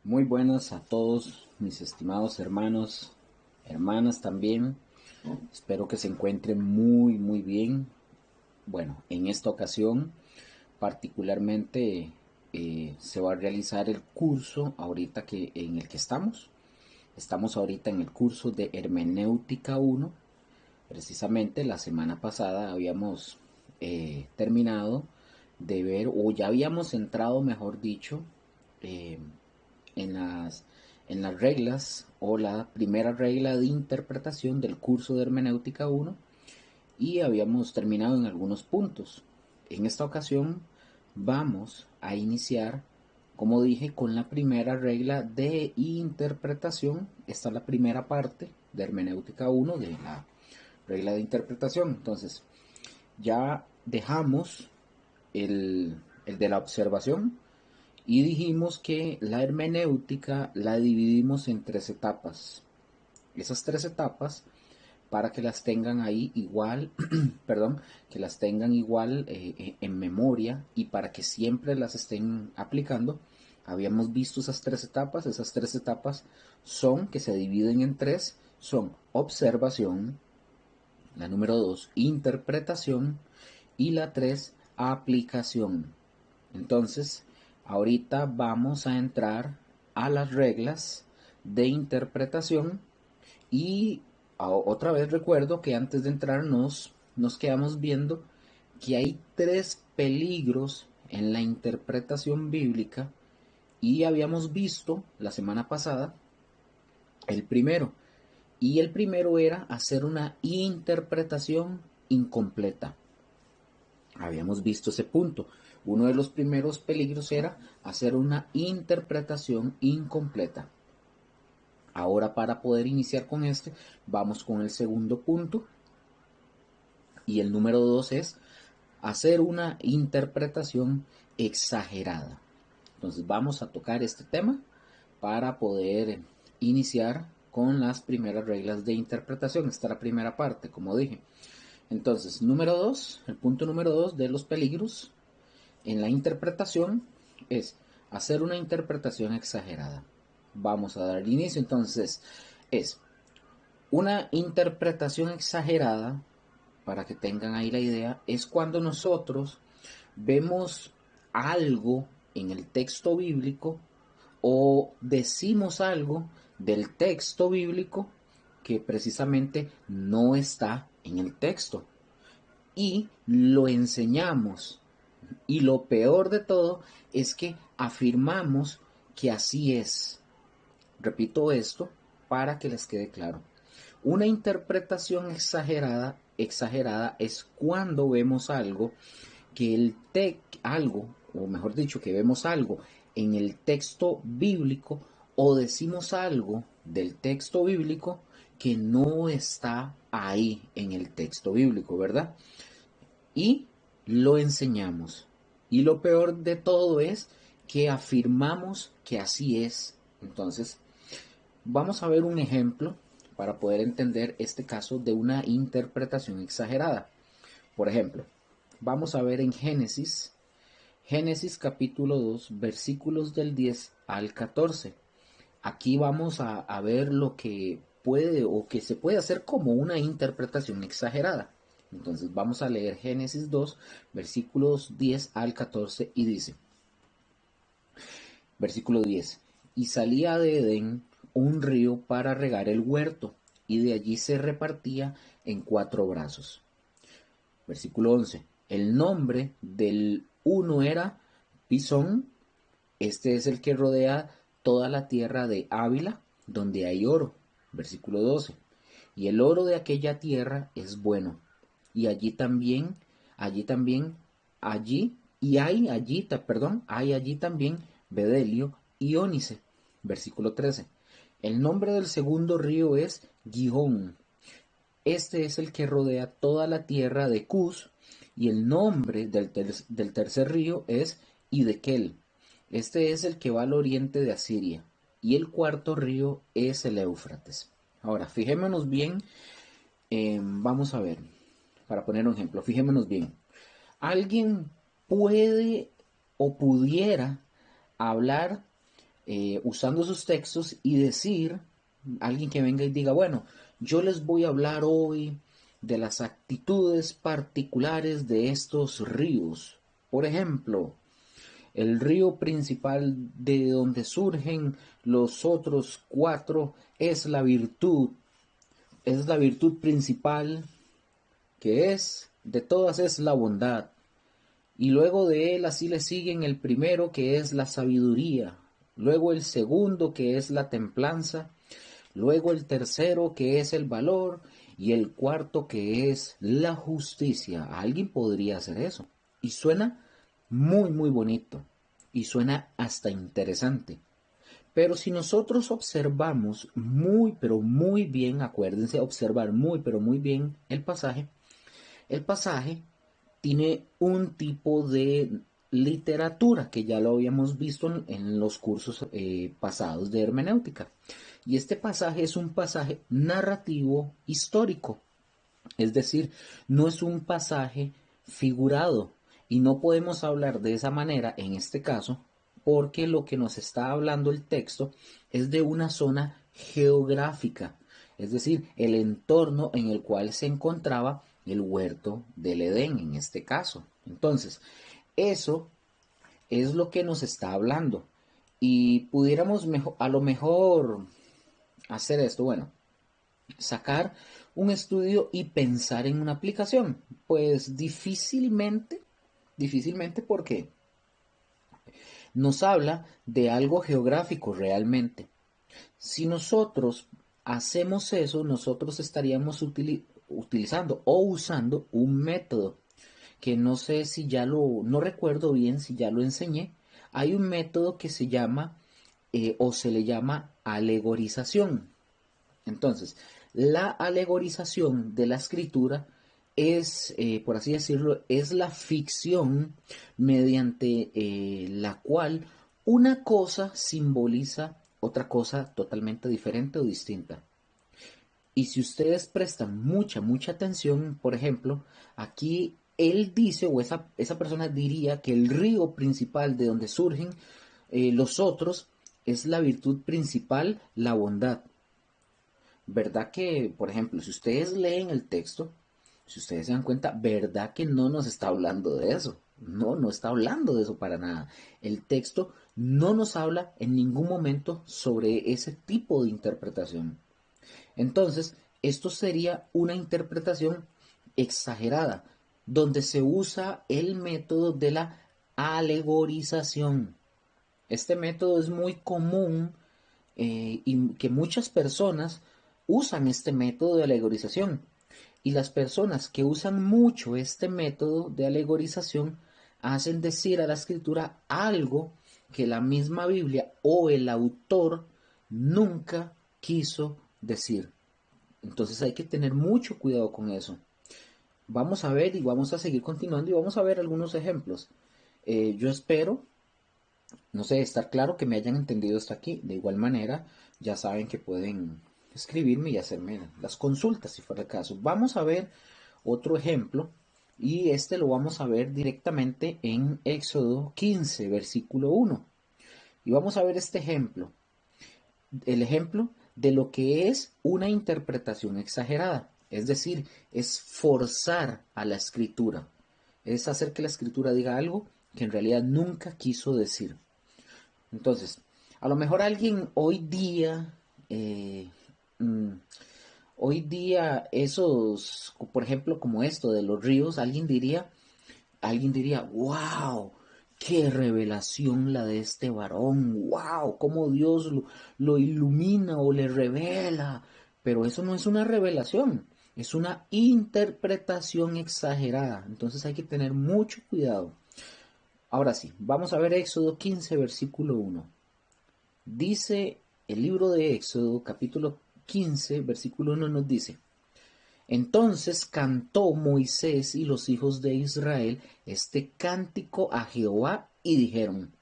Muy buenas a todos mis estimados hermanos, hermanas también. Espero que se encuentren muy bien. Bueno, en esta ocasión particularmente se va a realizar el curso ahorita en el que estamos. Estamos ahorita en el curso de Hermenéutica 1. Precisamente la semana pasada habíamos terminado de ver, o ya habíamos entrado, mejor dicho, eh, en en las reglas o la primera regla de interpretación del curso de Hermenéutica 1 y habíamos terminado en algunos puntos. En esta ocasión vamos a iniciar, como dije, con la primera regla de interpretación. Esta es la primera parte de Hermenéutica 1 de la regla de interpretación. Entonces, ya dejamos el de la observación y dijimos que la hermenéutica la dividimos en tres etapas. Esas tres etapas, para que las tengan ahí igual, perdón, que las tengan igual en memoria y para que siempre las estén aplicando, habíamos visto esas tres etapas. Esas tres etapas son, que se dividen en tres, son observación, la número 2 interpretación y la 3 aplicación. Entonces, ahorita vamos a entrar a las reglas de interpretación y otra vez recuerdo que antes de entrar nos quedamos viendo que hay tres peligros en la interpretación bíblica y habíamos visto la semana pasada el primero. Y el primero era hacer una interpretación incompleta. Habíamos visto ese punto. Uno de los primeros peligros era hacer una interpretación incompleta. Ahora, para poder iniciar con este, vamos con el segundo punto. Y el número 2 es hacer una interpretación exagerada. Entonces vamos a tocar este tema para poder iniciar con las primeras reglas de interpretación. Esta es la primera parte, como dije. Entonces, número 2, el punto número 2 de los peligros en la interpretación es hacer una interpretación exagerada. Vamos a dar inicio. Entonces, es una interpretación exagerada, para que tengan ahí la idea, es cuando nosotros vemos algo en el texto bíblico o decimos algo del texto bíblico que precisamente no está en el texto y lo enseñamos. Y lo peor de todo es que afirmamos que así es. Repito esto para que les quede claro. Una interpretación exagerada es cuando vemos algo que algo, o mejor dicho, que vemos algo en el texto bíblico o decimos algo del texto bíblico que no está ahí en el texto bíblico, ¿verdad? Y lo enseñamos. Y lo peor de todo es que afirmamos que así es. Entonces, vamos a ver un ejemplo para poder entender este caso de una interpretación exagerada. Por ejemplo, vamos a ver en Génesis capítulo 2 versículos del 10 al 14. Aquí vamos a ver lo que puede o que se puede hacer como una interpretación exagerada. Entonces vamos a leer Génesis 2 versículos 10 al 14 y dice, versículo 10, y salía de Edén un río para regar el huerto, y de allí se repartía en cuatro brazos. Versículo 11, el nombre del uno era Pisón, este es el que rodea toda la tierra de Ávila, donde hay oro. Versículo 12, y el oro de aquella tierra es bueno, y allí también, allí, y hay allí, perdón, hay allí también bedelio y ónice. Versículo 13. El nombre del segundo río es Gihón. Este es el que rodea toda la tierra de Cus, y el nombre del tercer río es Idekel. Este es el que va al oriente de Asiria, y el cuarto río es el Éufrates. Ahora, fijémonos bien, vamos a ver, para poner un ejemplo, fijémonos bien. Alguien puede o pudiera hablar usando sus textos y decir, alguien que venga y diga, bueno, yo les voy a hablar hoy de las actitudes particulares de estos ríos. Por ejemplo, el río principal de donde surgen los otros cuatro es la virtud principal que es de todas es la bondad. Y luego de él así le siguen el primero que es la sabiduría, luego el segundo que es la templanza, luego el tercero que es el valor y el cuarto que es la justicia. Alguien podría hacer eso. Y suena muy, muy bonito. Y suena hasta interesante. Pero si nosotros observamos muy, pero muy bien, acuérdense, observar muy, pero muy bien el pasaje tiene un tipo de literatura que ya lo habíamos visto en los cursos pasados de hermenéutica. Y este pasaje es un pasaje narrativo histórico, es decir, no es un pasaje figurado. Y no podemos hablar de esa manera en este caso porque lo que nos está hablando el texto es de una zona geográfica, es decir, el entorno en el cual se encontraba el huerto del Edén en este caso. Entonces, eso es lo que nos está hablando. Y pudiéramos a lo mejor hacer esto, bueno, sacar un estudio y pensar en una aplicación. Pues difícilmente porque nos habla de algo geográfico realmente. Si nosotros hacemos eso, nosotros estaríamos utilizando o usando un método que no sé si no recuerdo bien si ya lo enseñé. Hay un método que se llama o se le llama alegorización. Entonces, la alegorización de la escritura es, por así decirlo, es la ficción mediante la cual una cosa simboliza otra cosa totalmente diferente o distinta. Y si ustedes prestan mucha atención, por ejemplo, aquí él dice, o esa persona diría que el río principal de donde surgen los otros es la virtud principal, la bondad. ¿Verdad que, por ejemplo, si ustedes leen el texto, si ustedes se dan cuenta, ¿verdad que no nos está hablando de eso? No, no está hablando de eso para nada. El texto no nos habla en ningún momento sobre ese tipo de interpretación. Entonces, esto sería una interpretación exagerada, donde se usa el método de la alegorización. Este método es muy común y que muchas personas usan este método de alegorización. Y las personas que usan mucho este método de alegorización hacen decir a la escritura algo que la misma Biblia o el autor nunca quiso decir. Entonces hay que tener mucho cuidado con eso. Vamos a ver y vamos a seguir continuando y vamos a ver algunos ejemplos. Yo espero, no sé, estar claro que me hayan entendido hasta aquí. De igual manera, ya saben que pueden escribirme y hacerme las consultas si fuera el caso. Vamos a ver otro ejemplo y este lo vamos a ver directamente en Éxodo 15, versículo 1. Y vamos a ver este ejemplo, el ejemplo de lo que es una interpretación exagerada. Es decir, es forzar a la escritura. Es hacer que la escritura diga algo que en realidad nunca quiso decir. Entonces, a lo mejor alguien eh, mm, hoy día esos, por ejemplo, como esto de los ríos, alguien diría, wow, qué revelación la de este varón, wow, cómo Dios lo ilumina o le revela. Pero eso no es una revelación, es una interpretación exagerada. Entonces hay que tener mucho cuidado. Ahora sí, vamos a ver Éxodo 15, versículo 1. Dice el libro de Éxodo, capítulo 15, versículo 1 nos dice, entonces cantó Moisés y los hijos de Israel este cántico a Jehová y dijeron,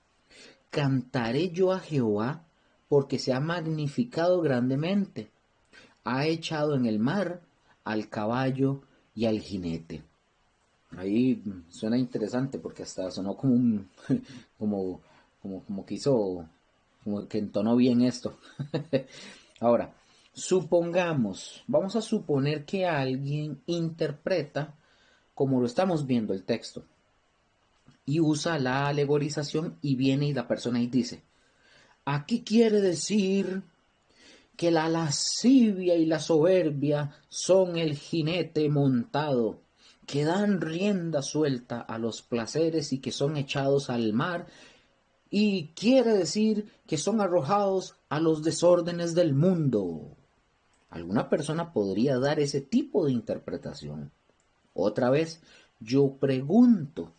cantaré yo a Jehová porque se ha magnificado grandemente, ha echado en el mar al caballo y al jinete. Ahí suena interesante porque hasta sonó como un, como que hizo como que entonó bien esto. Ahora, supongamos, vamos a suponer que alguien interpreta como lo estamos viendo el texto y usa la alegorización y viene y la persona y dice, aquí quiere decir que la lascivia y la soberbia son el jinete montado, que dan rienda suelta a los placeres y que son echados al mar, y quiere decir que son arrojados a los desórdenes del mundo. Alguna persona podría dar ese tipo de interpretación. Otra vez, yo pregunto,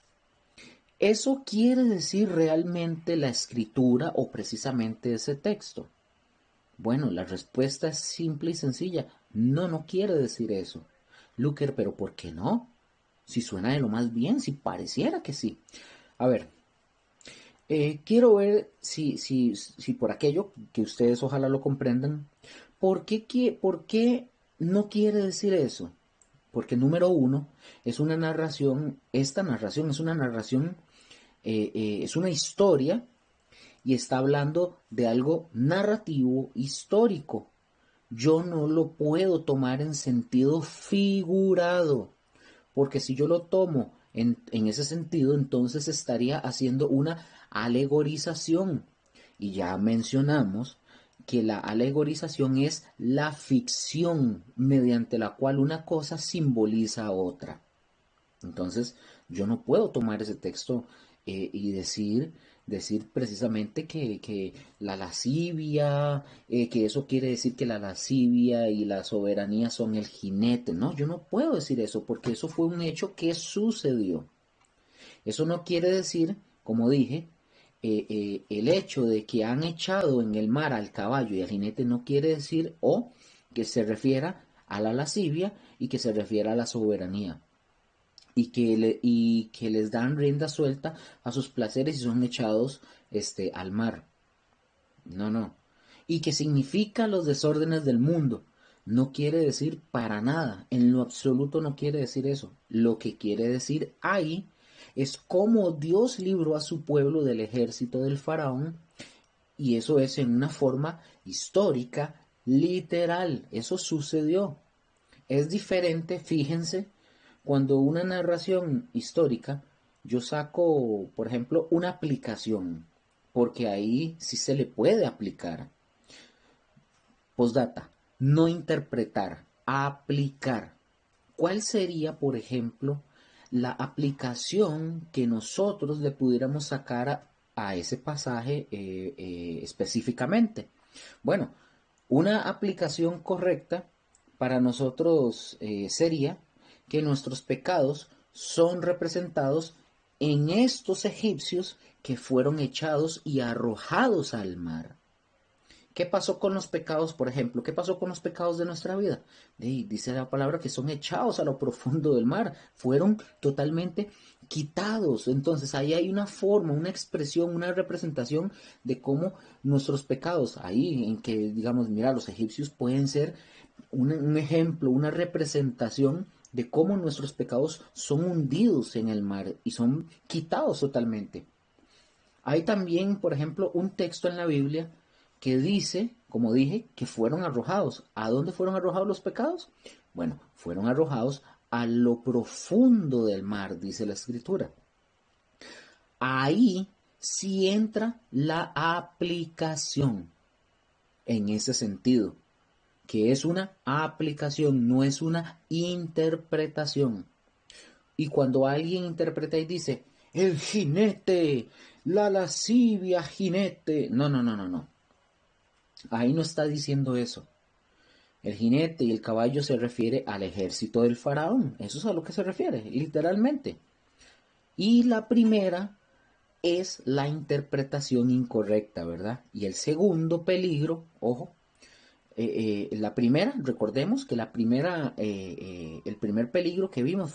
¿eso quiere decir realmente la escritura o precisamente ese texto? Bueno, la respuesta es simple y sencilla. No, no quiere decir eso. Luker, pero ¿por qué no? Si suena de lo más bien, si pareciera que sí. A ver, quiero ver si por aquello que ustedes ojalá lo comprendan, ¿por qué no quiere decir eso? Porque número uno, es una narración, esta narración es una narración, es una historia y está hablando de algo narrativo histórico. Yo no lo puedo tomar en sentido figurado, porque si yo lo tomo en ese sentido, entonces estaría haciendo una alegorización. Y ya mencionamos que la alegorización es la ficción mediante la cual una cosa simboliza a otra. Entonces, yo no puedo tomar ese texto y decir precisamente que la lascivia, que eso quiere decir que la lascivia y la soberanía son el jinete. No, yo no puedo decir eso porque eso fue un hecho que sucedió. Eso no quiere decir, como dije, el hecho de que han echado en el mar al caballo y al jinete no quiere decir o que se refiera a la lascivia y que se refiera a la soberanía y que les dan rienda suelta a sus placeres y son echados al mar. No, no. Y que significa los desórdenes del mundo. No quiere decir para nada, en lo absoluto no quiere decir eso. Lo que quiere decir ahí es cómo Dios libró a su pueblo del ejército del faraón y eso es en una forma histórica, literal. Eso sucedió. Es diferente, fíjense, cuando una narración histórica, yo saco, por ejemplo, una aplicación, porque ahí sí se le puede aplicar. Postdata, no interpretar, aplicar. ¿Cuál sería, por ejemplo, la aplicación que nosotros le pudiéramos sacar a ese pasaje específicamente? Bueno, una aplicación correcta para nosotros sería que nuestros pecados son representados en estos egipcios que fueron echados y arrojados al mar. ¿Qué pasó con los pecados, por ejemplo? ¿Qué pasó con los pecados de nuestra vida? Dice la palabra que son echados a lo profundo del mar, fueron totalmente quitados. Entonces ahí hay una forma, una expresión, una representación de cómo nuestros pecados, ahí en que digamos, mira, los egipcios pueden ser un ejemplo, una representación de cómo nuestros pecados son hundidos en el mar y son quitados totalmente. Hay también, por ejemplo, un texto en la Biblia que dice, como dije, que fueron arrojados. ¿A dónde fueron arrojados los pecados? Bueno, fueron arrojados a lo profundo del mar, dice la escritura. Ahí sí entra la aplicación en ese sentido, que es una aplicación, no es una interpretación. Y cuando alguien interpreta y dice, el jinete, la lascivia jinete, no, no, no, no, no. Ahí no está diciendo eso. El jinete y el caballo se refiere al ejército del faraón. Eso es a lo que se refiere, literalmente. Y la primera es la interpretación incorrecta, ¿verdad? Y el segundo peligro, ojo, la primera, recordemos que el primer peligro que vimos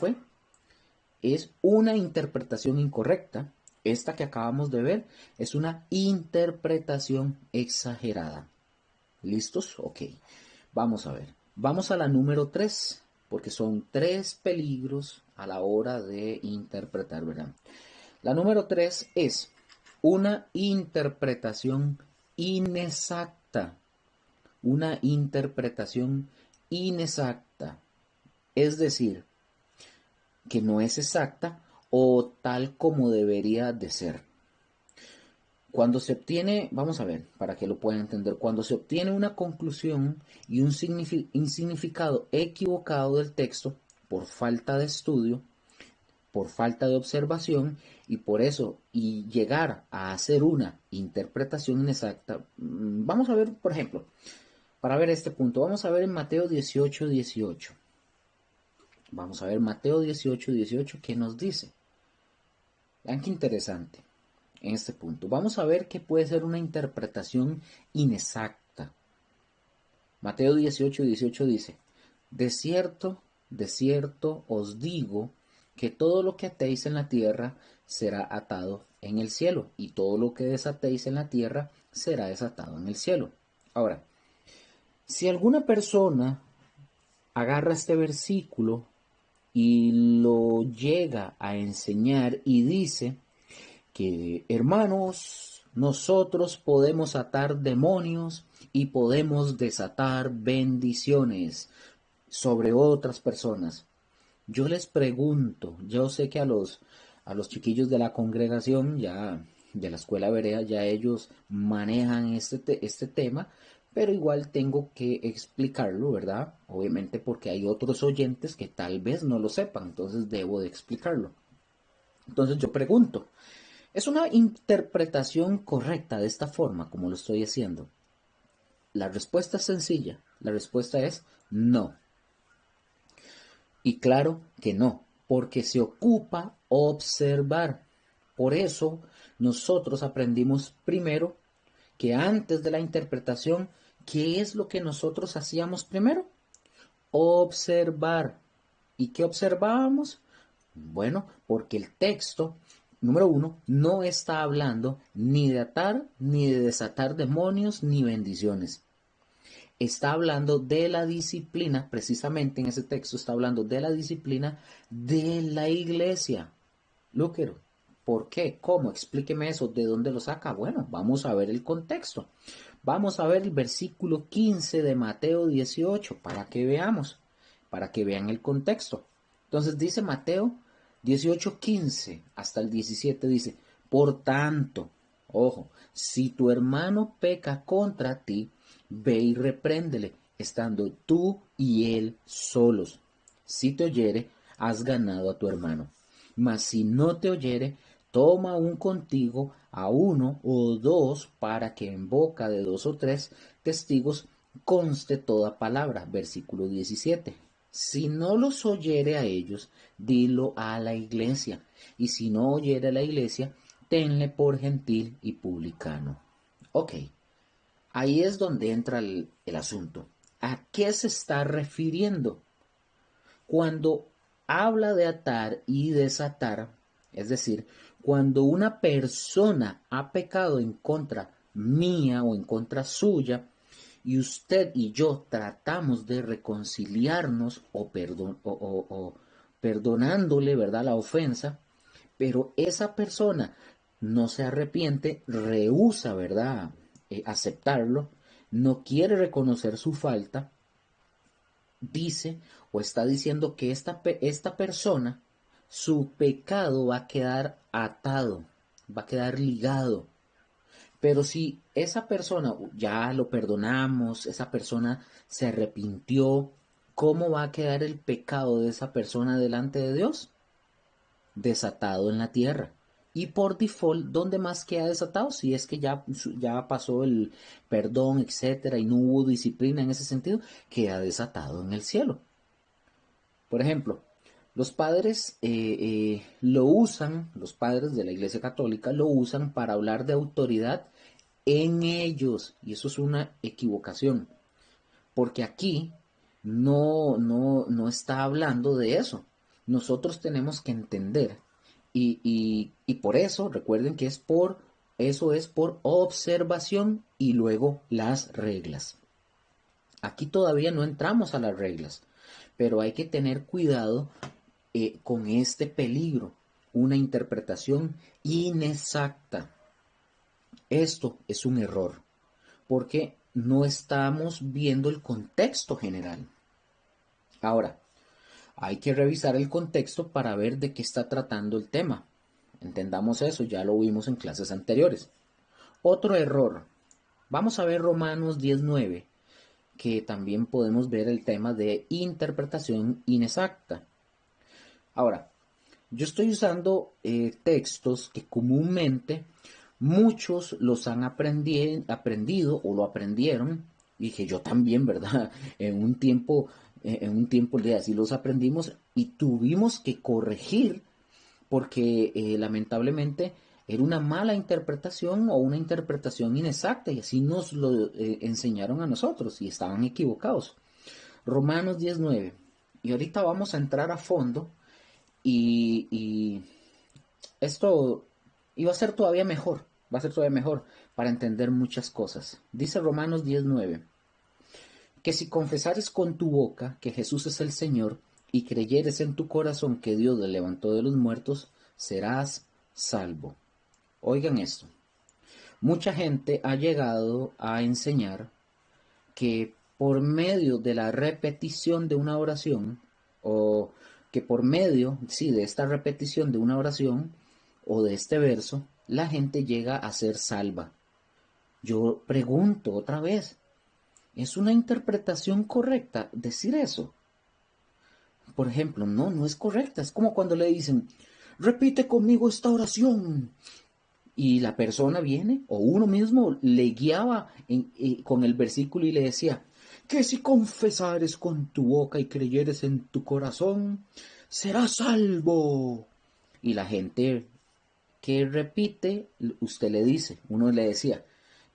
es una interpretación incorrecta. Esta que acabamos de ver es una interpretación exagerada. ¿Listos? Ok. Vamos a ver. Vamos a la número 3, porque son 3 peligros a la hora de interpretar, ¿verdad? La número 3 es una interpretación inexacta, una interpretación inexacta, es decir, que no es exacta o tal como debería de ser. Cuando se obtiene, vamos a ver, para que lo puedan entender, cuando se obtiene una conclusión y un significado equivocado del texto por falta de estudio, por falta de observación y por eso, y llegar a hacer una interpretación inexacta, vamos a ver, por ejemplo, para ver este punto, vamos a ver en Mateo 18:18. Vamos a ver Mateo 18:18, ¿qué nos dice? Vean qué interesante en este punto. Vamos a ver qué puede ser una interpretación inexacta. Mateo 18:18 dice, de cierto os digo que todo lo que atéis en la tierra será atado en el cielo, y todo lo que desatéis en la tierra será desatado en el cielo. Ahora, si alguna persona agarra este versículo y lo llega a enseñar y dice que, hermanos, nosotros podemos atar demonios y podemos desatar bendiciones sobre otras personas. Yo les pregunto, yo sé que a los chiquillos de la congregación, ya de la escuela berea, ya ellos manejan este tema, pero igual tengo que explicarlo, ¿verdad? Obviamente porque hay otros oyentes que tal vez no lo sepan, entonces debo de explicarlo. Entonces yo pregunto, ¿es una interpretación correcta de esta forma como lo estoy haciendo? La respuesta es sencilla, la respuesta es no. Y claro que no, porque se ocupa observar. Por eso nosotros aprendimos primero que antes de la interpretación, ¿qué es lo que nosotros hacíamos primero? Observar. ¿Y qué observábamos? Bueno, porque el texto, número uno, no está hablando ni de atar, ni de desatar demonios, ni bendiciones. Está hablando de la disciplina, precisamente en ese texto está hablando de la disciplina de la iglesia. Lúquero, ¿por qué? ¿Cómo? Explíqueme eso. ¿De dónde lo saca? Bueno, vamos a ver el contexto. Vamos a ver el versículo 15 de Mateo 18 para que vean el contexto. Entonces dice Mateo 18:15 hasta el 17 dice, por tanto, ojo, si tu hermano peca contra ti, ve y repréndele, estando tú y él solos. Si te oyere, has ganado a tu hermano. Mas si no te oyere, toma aún contigo a uno o dos, para que en boca de dos o tres testigos conste toda palabra. Versículo 17. Si no los oyere a ellos, dilo a la iglesia. Y si no oyere a la iglesia, tenle por gentil y publicano. Ok, ahí es donde entra el asunto. ¿A qué se está refiriendo? Cuando habla de atar y desatar, es decir, cuando una persona ha pecado en contra mía o en contra suya, y usted y yo tratamos de reconciliarnos o perdonándole, ¿verdad?, la ofensa, pero esa persona no se arrepiente, rehúsa, ¿verdad?, aceptarlo, no quiere reconocer su falta, dice o está diciendo que esta persona, su pecado va a quedar atado, va a quedar ligado. Pero si esa persona ya lo perdonamos, esa persona se arrepintió, ¿cómo va a quedar el pecado de esa persona delante de Dios? Desatado en la tierra. Y por default, ¿dónde más queda desatado? Si es que ya pasó el perdón, etcétera, y no hubo disciplina en ese sentido, queda desatado en el cielo. Por ejemplo, los padres lo usan, los padres de la Iglesia Católica lo usan para hablar de autoridad en ellos, y eso es una equivocación, porque aquí no está hablando de eso. Nosotros tenemos que entender, y por eso, recuerden que eso es por observación y luego las reglas. Aquí todavía no entramos a las reglas, pero hay que tener cuidado con este peligro, una interpretación inexacta. Esto es un error. porque no estamos viendo el contexto general. Ahora, hay que revisar el contexto para ver de qué está tratando el tema. Entendamos eso, ya lo vimos en clases anteriores. Otro error. Vamos a ver Romanos 19, que también podemos ver el tema de interpretación inexacta. Ahora, yo estoy usando textos que comúnmente muchos los han aprendido o lo aprendieron, y que yo también, ¿verdad? En un tiempo de así los aprendimos y tuvimos que corregir porque lamentablemente era una mala interpretación o una interpretación inexacta y así nos lo enseñaron a nosotros y estaban equivocados. Romanos 19. Y ahorita vamos a entrar a fondo y esto iba a ser todavía mejor, va a ser todavía mejor para entender muchas cosas. Dice Romanos 19, que si confesares con tu boca que Jesús es el Señor y creyeres en tu corazón que Dios le levantó de los muertos, serás salvo. Oigan esto, mucha gente ha llegado a enseñar que por medio de la repetición de una oración, o que por medio, sí, de esta repetición de una oración o de este verso, la gente llega a ser salva. Yo pregunto otra vez, ¿es una interpretación correcta decir eso? Por ejemplo, no, no es correcta. Es como cuando le dicen, repite conmigo esta oración. Y la persona viene, o uno mismo le guiaba con el versículo y le decía, que si confesares con tu boca y creyeres en tu corazón, serás salvo. Y la gente que repite, usted le dice, uno le decía,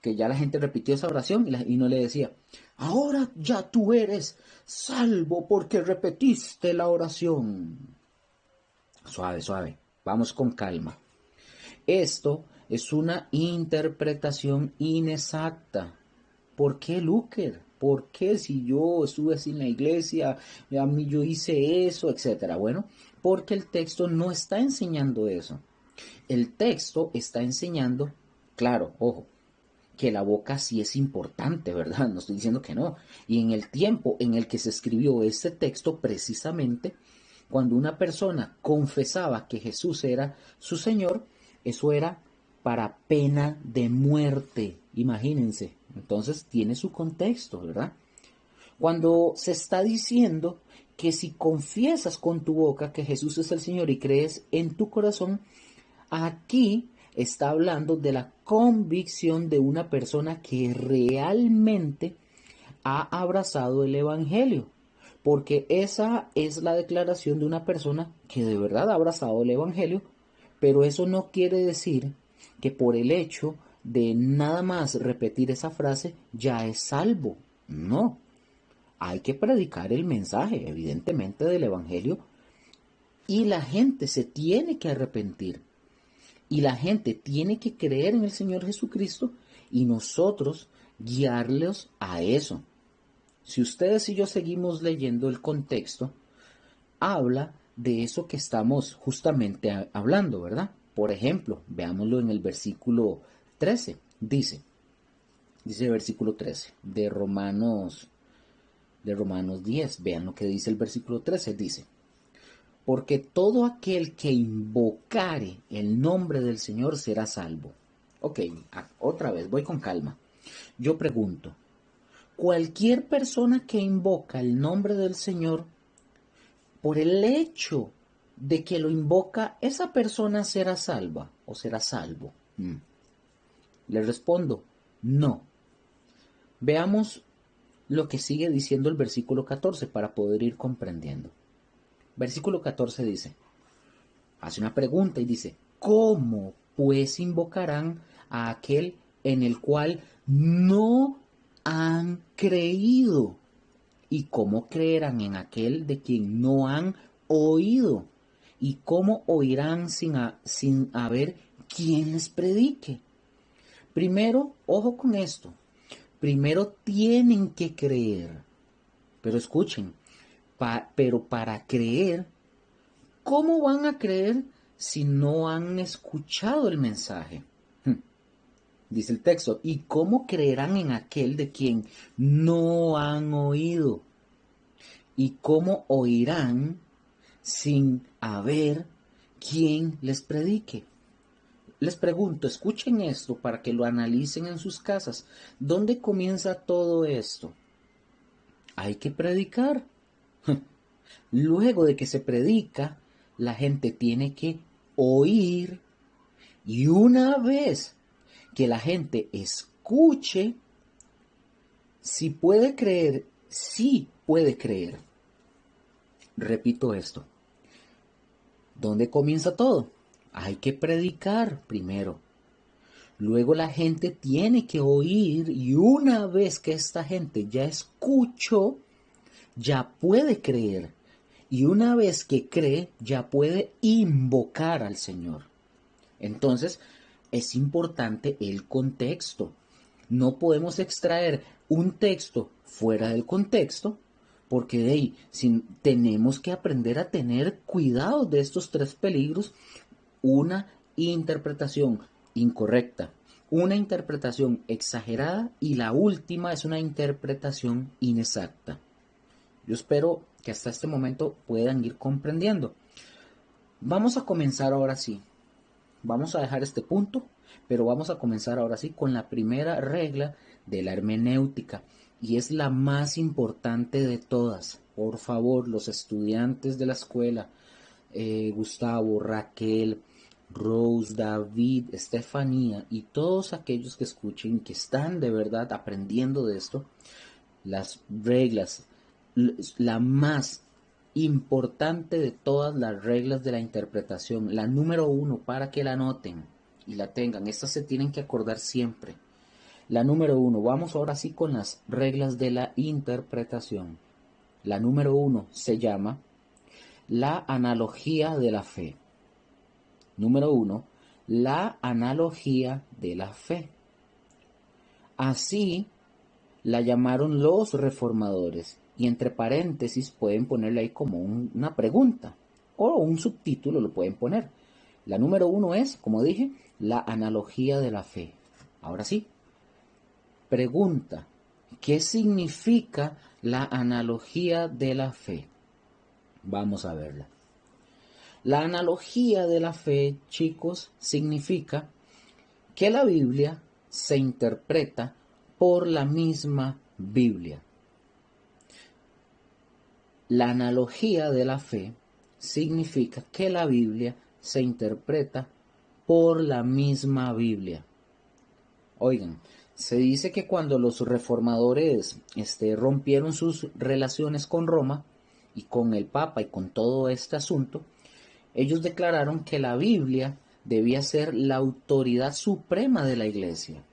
que ya la gente repitió esa oración y uno le decía, ahora ya tú eres salvo porque repetiste la oración. Suave, suave, vamos con calma. Esto es una interpretación inexacta. ¿Por qué, Luker? ¿Por qué si yo estuve así en la iglesia, a mí yo hice eso, etcétera? Bueno, porque el texto no está enseñando eso. El texto está enseñando, claro, ojo, que la boca sí es importante, ¿verdad? No estoy diciendo que no. Y en el tiempo en el que se escribió este texto, precisamente, cuando una persona confesaba que Jesús era su Señor, eso era para pena de muerte, imagínense. Entonces tiene su contexto, ¿verdad? Cuando se está diciendo que si confiesas con tu boca que Jesús es el Señor y crees en tu corazón, aquí está hablando de la convicción de una persona que realmente ha abrazado el Evangelio. Porque esa es la declaración de una persona que de verdad ha abrazado el Evangelio, pero eso no quiere decir que por el hecho de nada más repetir esa frase ya es salvo. No, hay que predicar el mensaje, evidentemente, del Evangelio y la gente se tiene que arrepentir. Y la gente tiene que creer en el Señor Jesucristo y nosotros guiarlos a eso. Si ustedes y yo seguimos leyendo el contexto, habla de eso que estamos justamente hablando, ¿verdad? Por ejemplo, veámoslo en el versículo 13. Dice el versículo 13 de Romanos 10. Vean lo que dice el versículo 13. Dice, porque todo aquel que invocare el nombre del Señor será salvo. Ok, otra vez, voy con calma. Yo pregunto, cualquier persona que invoca el nombre del Señor, por el hecho de que lo invoca, esa persona será salva o será salvo. Le respondo, no. Veamos lo que sigue diciendo el versículo 14 para poder ir comprendiendo. Versículo 14 dice, hace una pregunta y dice, ¿cómo pues invocarán a aquel en el cual no han creído? ¿Y cómo creerán en aquel de quien no han oído? ¿Y cómo oirán sin haber quien les predique? Primero, ojo con esto, primero tienen que creer. Pero escuchen, pero para creer, ¿cómo van a creer si no han escuchado el mensaje? Dice el texto, ¿y cómo creerán en aquel de quien no han oído? ¿Y cómo oirán sin haber quien les predique? Les pregunto, escuchen esto para que lo analicen en sus casas. ¿Dónde comienza todo esto? Hay que predicar. Luego de que se predica, la gente tiene que oír. Y una vez que la gente escuche, si puede creer, sí puede creer. Repito esto. ¿Dónde comienza todo? Hay que predicar primero. Luego la gente tiene que oír y una vez que esta gente ya escuchó, ya puede creer. Y una vez que cree, ya puede invocar al Señor. Entonces, es importante el contexto. No podemos extraer un texto fuera del contexto, porque de ahí tenemos que aprender a tener cuidado de estos tres peligros. Una interpretación incorrecta, una interpretación exagerada y la última es una interpretación inexacta. Yo espero que hasta este momento puedan ir comprendiendo. Vamos a comenzar ahora sí. Vamos a dejar este punto, pero vamos a comenzar ahora sí con la primera regla de la hermenéutica y es la más importante de todas. Por favor, los estudiantes de la escuela, Gustavo, Raquel, Rose, David, Estefanía y todos aquellos que escuchen, que están de verdad aprendiendo de esto, las reglas, la más importante de todas las reglas de la interpretación, la número uno, para que la anoten y la tengan, estas se tienen que acordar siempre. La número uno, vamos ahora sí con las reglas de la interpretación. La número uno se llama la analogía de la fe. Número uno, la analogía de la fe. Así la llamaron los reformadores y entre paréntesis pueden ponerle ahí como una pregunta o un subtítulo lo pueden poner. La número uno es, como dije, la analogía de la fe. Ahora sí, pregunta, ¿qué significa la analogía de la fe? Vamos a verla. La analogía de la fe, chicos, significa que la Biblia se interpreta por la misma Biblia. La analogía de la fe significa que la Biblia se interpreta por la misma Biblia. Oigan, se dice que cuando los reformadores rompieron sus relaciones con Roma y con el Papa y con todo este asunto, ellos declararon que la Biblia debía ser la autoridad suprema de la iglesia.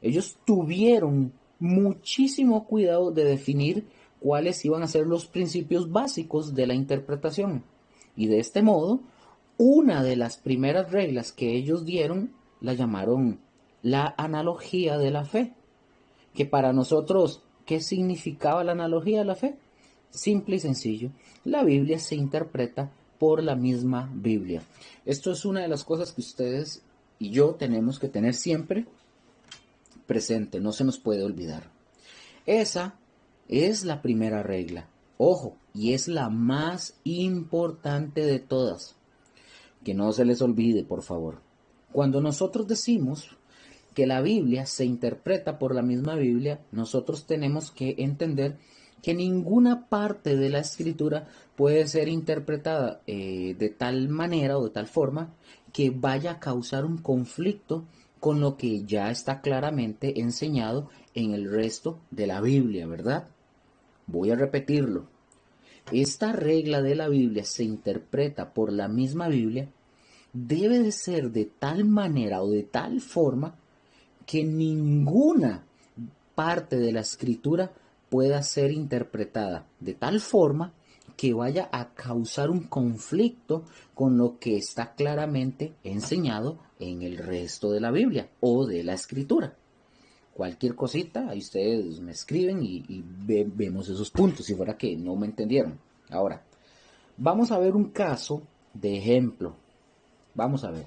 Ellos tuvieron muchísimo cuidado de definir cuáles iban a ser los principios básicos de la interpretación. Y de este modo, una de las primeras reglas que ellos dieron la llamaron la analogía de la fe. Que para nosotros, ¿qué significaba la analogía de la fe? Simple y sencillo, la Biblia se interpreta por la misma Biblia. Esto es una de las cosas que ustedes y yo tenemos que tener siempre presente, no se nos puede olvidar. Esa es la primera regla. Ojo, y es la más importante de todas. Que no se les olvide, por favor. Cuando nosotros decimos que la Biblia se interpreta por la misma Biblia, nosotros tenemos que entender que ninguna parte de la escritura puede ser interpretada de tal manera o de tal forma que vaya a causar un conflicto con lo que ya está claramente enseñado en el resto de la Biblia, ¿verdad? Voy a repetirlo. Esta regla de la Biblia se interpreta por la misma Biblia, debe de ser de tal manera o de tal forma que ninguna parte de la escritura pueda ser interpretada de tal forma que vaya a causar un conflicto con lo que está claramente enseñado en el resto de la Biblia o de la escritura. Cualquier cosita, ahí ustedes me escriben y vemos esos puntos, si fuera que no me entendieron. Ahora, vamos a ver un caso de ejemplo. Vamos a ver.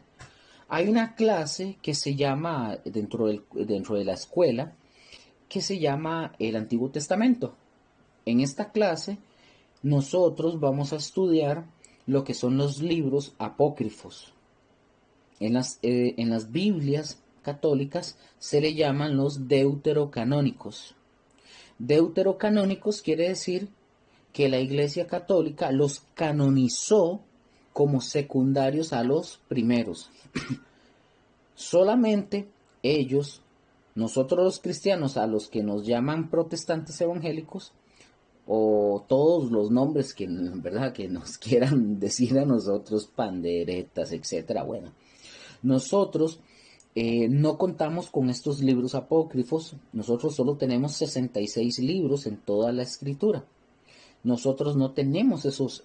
Hay una clase que se llama, dentro de la escuela, que se llama el Antiguo Testamento. En esta clase nosotros vamos a estudiar lo que son los libros apócrifos. En las Biblias católicas se le llaman los deuterocanónicos. Deuterocanónicos quiere decir que la Iglesia Católica los canonizó como secundarios a los primeros. Solamente ellos, nosotros los cristianos, a los que nos llaman protestantes evangélicos, o todos los nombres que, ¿verdad?, que nos quieran decir a nosotros, panderetas, etcétera. Bueno, nosotros no contamos con estos libros apócrifos. Nosotros solo tenemos 66 libros en toda la escritura. Nosotros no tenemos esos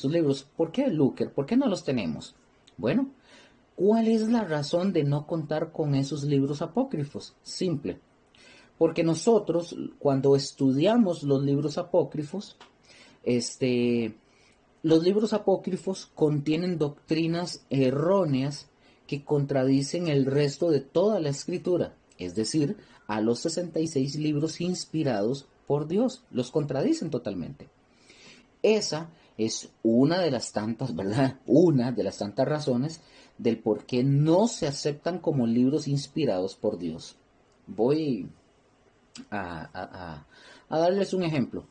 libros. ¿Por qué, Luker? ¿Por qué no los tenemos? Bueno, ¿cuál es la razón de no contar con esos libros apócrifos? Simple. Porque nosotros, cuando estudiamos los libros apócrifos, los libros apócrifos contienen doctrinas erróneas que contradicen el resto de toda la escritura, es decir, a los 66 libros inspirados por Dios, los contradicen totalmente. Esa es una de las tantas, ¿verdad? Una de las tantas razones del por qué no se aceptan como libros inspirados por Dios. Voy a darles un ejemplo.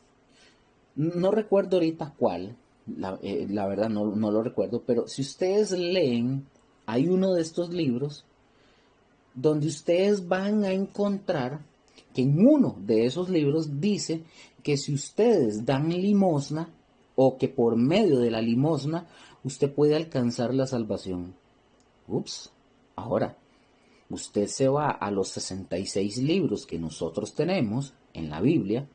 No recuerdo ahorita cuál, la verdad no lo recuerdo, pero si ustedes leen, hay uno de estos libros donde ustedes van a encontrar que en uno de esos libros dice que si ustedes dan limosna o que por medio de la limosna usted puede alcanzar la salvación. Ups, ahora, usted se va a los 66 libros que nosotros tenemos en la Biblia,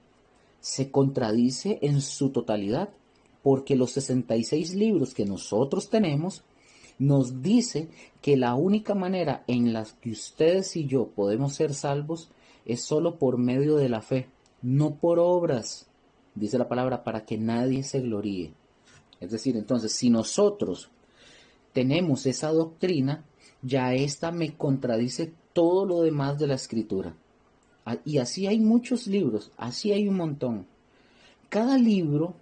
se contradice en su totalidad, porque los 66 libros que nosotros tenemos nos dice que la única manera en la que ustedes y yo podemos ser salvos es solo por medio de la fe, no por obras, dice la palabra, para que nadie se gloríe. Es decir, entonces, si nosotros tenemos esa doctrina, ya esta me contradice todo lo demás de la escritura. Y así hay muchos libros, así hay un montón. Cada libro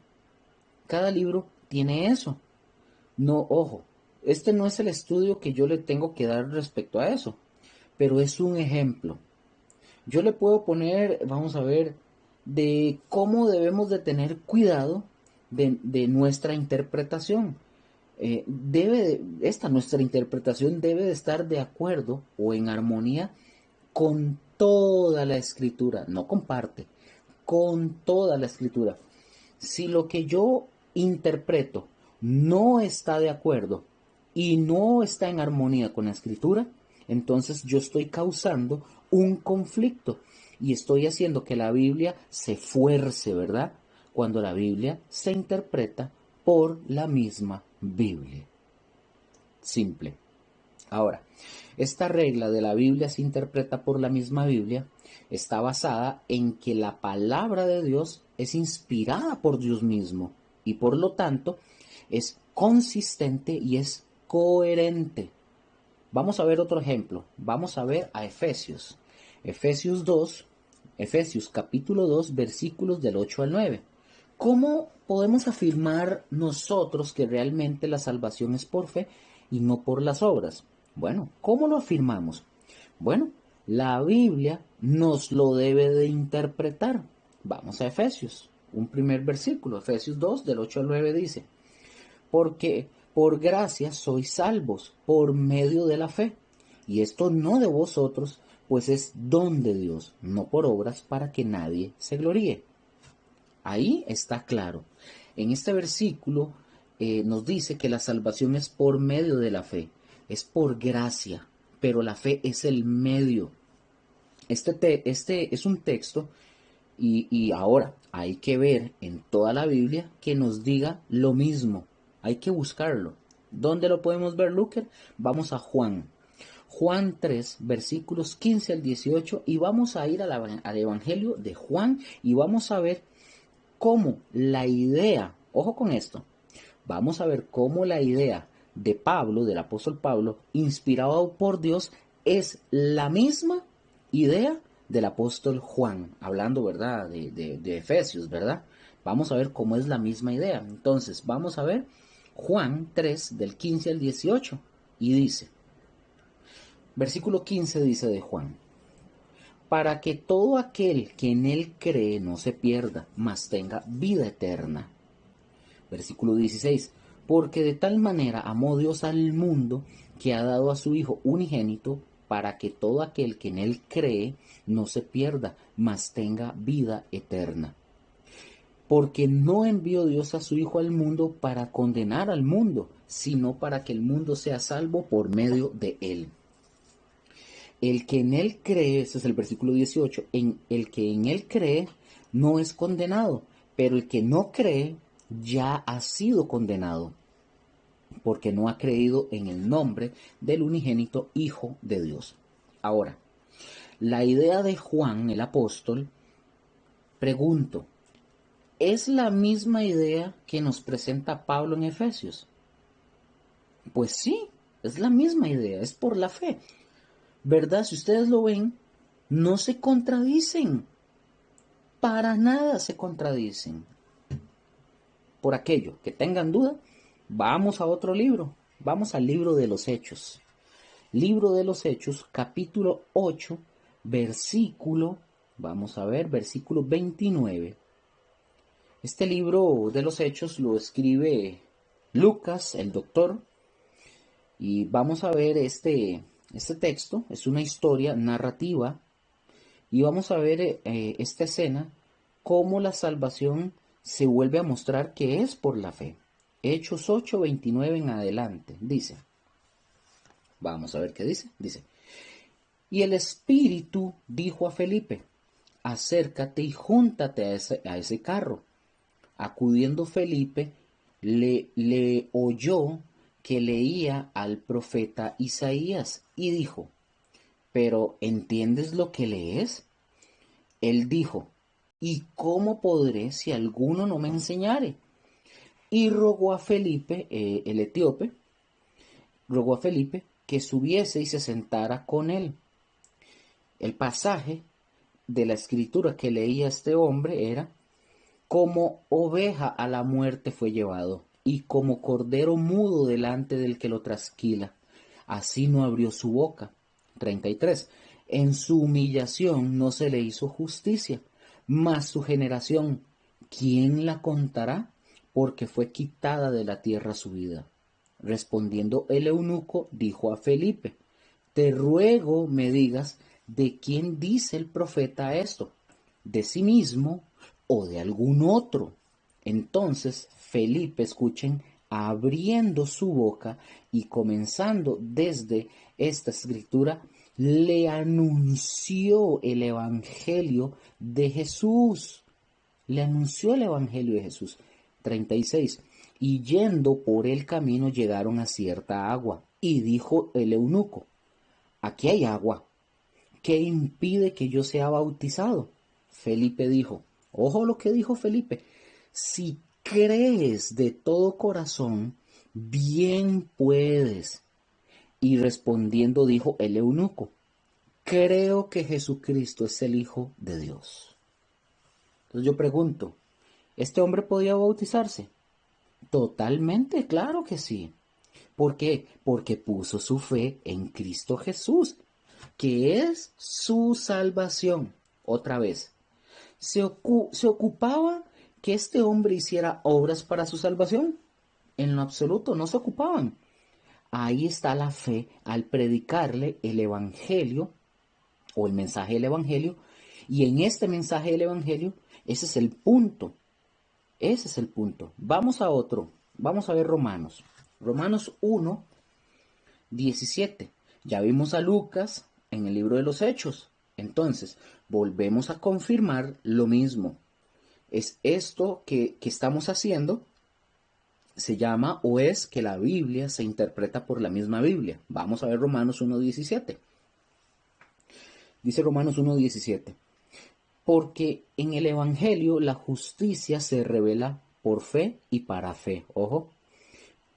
tiene eso. No, ojo, este no es el estudio que yo le tengo que dar respecto a eso, pero es un ejemplo. Yo le puedo poner, vamos a ver, de cómo debemos de tener cuidado de nuestra interpretación. Nuestra interpretación debe de estar de acuerdo o en armonía con toda la escritura, no con parte, con toda la escritura. Si lo que yo interpreto no está de acuerdo y no está en armonía con la escritura, entonces yo estoy causando un conflicto y estoy haciendo que la Biblia se fuerce, ¿verdad? Cuando la Biblia se interpreta por la misma Biblia. Simple. Ahora, esta regla de la Biblia se interpreta por la misma Biblia está basada en que la palabra de Dios es inspirada por Dios mismo y por lo tanto es consistente y es coherente. Vamos a ver otro ejemplo. Vamos a ver a Efesios. Efesios capítulo 2, versículos del 8 al 9. ¿Cómo podemos afirmar nosotros que realmente la salvación es por fe y no por las obras? Bueno, ¿cómo lo afirmamos? Bueno, la Biblia nos lo debe de interpretar. Vamos a Efesios, un primer versículo, Efesios 2, del 8 al 9 dice, porque por gracia sois salvos por medio de la fe, y esto no de vosotros, pues es don de Dios, no por obras para que nadie se gloríe. Ahí está claro. En este versículo nos dice que la salvación es por medio de la fe, es por gracia, pero la fe es el medio. Este es un texto y ahora hay que ver en toda la Biblia que nos diga lo mismo. Hay que buscarlo. ¿Dónde lo podemos ver, Luker? Vamos a Juan. Juan 3, versículos 15 al 18 y vamos a ir al Evangelio de Juan y vamos a ver cómo la idea, ojo con esto, vamos a ver cómo la idea de Pablo, del apóstol Pablo, inspirado por Dios, es la misma idea del apóstol Juan, hablando, ¿verdad?, de Efesios, ¿verdad? Vamos a ver cómo es la misma idea. Entonces, vamos a ver Juan 3, del 15 al 18, y dice, versículo 15 dice de Juan, para que todo aquel que en él cree no se pierda, mas tenga vida eterna. Versículo 16, porque de tal manera amó Dios al mundo que ha dado a su Hijo unigénito para que todo aquel que en él cree no se pierda, mas tenga vida eterna. Porque no envió Dios a su Hijo al mundo para condenar al mundo, sino para que el mundo sea salvo por medio de él. El que en él cree, ese es el versículo 18, el que en él cree no es condenado, pero el que no cree ya ha sido condenado, porque no ha creído en el nombre del unigénito Hijo de Dios. Ahora, la idea de Juan, el apóstol, pregunto, ¿es la misma idea que nos presenta Pablo en Efesios? Pues sí, es la misma idea, es por la fe. ¿Verdad? Si ustedes lo ven, no se contradicen. Para nada se contradicen. Por aquello que tengan duda, vamos a otro libro. Vamos al libro de los Hechos. Libro de los Hechos, capítulo 8, versículo, vamos a ver, versículo 29. Este libro de los Hechos lo escribe Lucas, el doctor, y vamos a ver este texto. Es una historia narrativa y vamos a ver esta escena, cómo la salvación se vuelve a mostrar que es por la fe. Hechos 8, 29 en adelante, dice. Vamos a ver qué dice. Dice, y el Espíritu dijo a Felipe, acércate y júntate a ese carro. Acudiendo Felipe, le oyó que leía al profeta Isaías y dijo, ¿pero entiendes lo que lees? Él dijo, ¿y cómo podré si alguno no me enseñare? Y rogó a Felipe, el etíope, rogó a Felipe que subiese y se sentara con él. El pasaje de la escritura que leía este hombre era, como oveja a la muerte fue llevado, y como cordero mudo delante del que lo trasquila, así no abrió su boca. 33. En su humillación no se le hizo justicia, mas su generación, ¿quién la contará? Porque fue quitada de la tierra su vida. Respondiendo el eunuco, dijo a Felipe, te ruego me digas de quién dice el profeta esto, de sí mismo o de algún otro. Entonces Felipe, escuchen, abriendo su boca y comenzando desde esta escritura, le anunció el evangelio de Jesús. Le anunció el evangelio de Jesús. 36. Y yendo por el camino llegaron a cierta agua. Y dijo el eunuco, aquí hay agua. ¿Qué impide que yo sea bautizado? Felipe dijo, ojo lo que dijo Felipe, si crees de todo corazón, bien puedes. Y respondiendo dijo el eunuco, creo que Jesucristo es el Hijo de Dios. Entonces yo pregunto, ¿este hombre podía bautizarse? Totalmente, claro que sí. ¿Por qué? Porque puso su fe en Cristo Jesús, que es su salvación. Otra vez, ¿se ocupaba que este hombre hiciera obras para su salvación? En lo absoluto, no se ocupaban. Ahí está la fe al predicarle el Evangelio o el mensaje del Evangelio. Y en este mensaje del Evangelio, ese es el punto. Ese es el punto. Vamos a otro. Vamos a ver Romanos. Romanos 1, 17. Ya vimos a Lucas en el libro de los Hechos. Entonces, volvemos a confirmar lo mismo. Es esto que estamos haciendo, se llama o es que la Biblia se interpreta por la misma Biblia. Vamos a ver Romanos 1:17. Dice Romanos 1:17. Porque en el Evangelio la justicia se revela por fe y para fe. Ojo,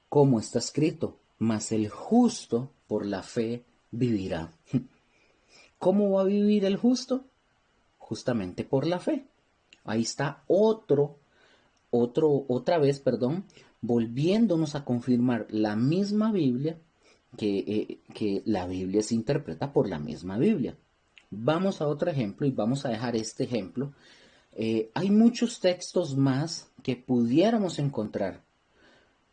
como está escrito, mas el justo por la fe vivirá. ¿Cómo va a vivir el justo? Justamente por la fe. Ahí está otra vez, volviéndonos a confirmar la misma Biblia, que la Biblia se interpreta por la misma Biblia. Vamos a otro ejemplo y vamos a dejar este ejemplo. Hay muchos textos más que pudiéramos encontrar,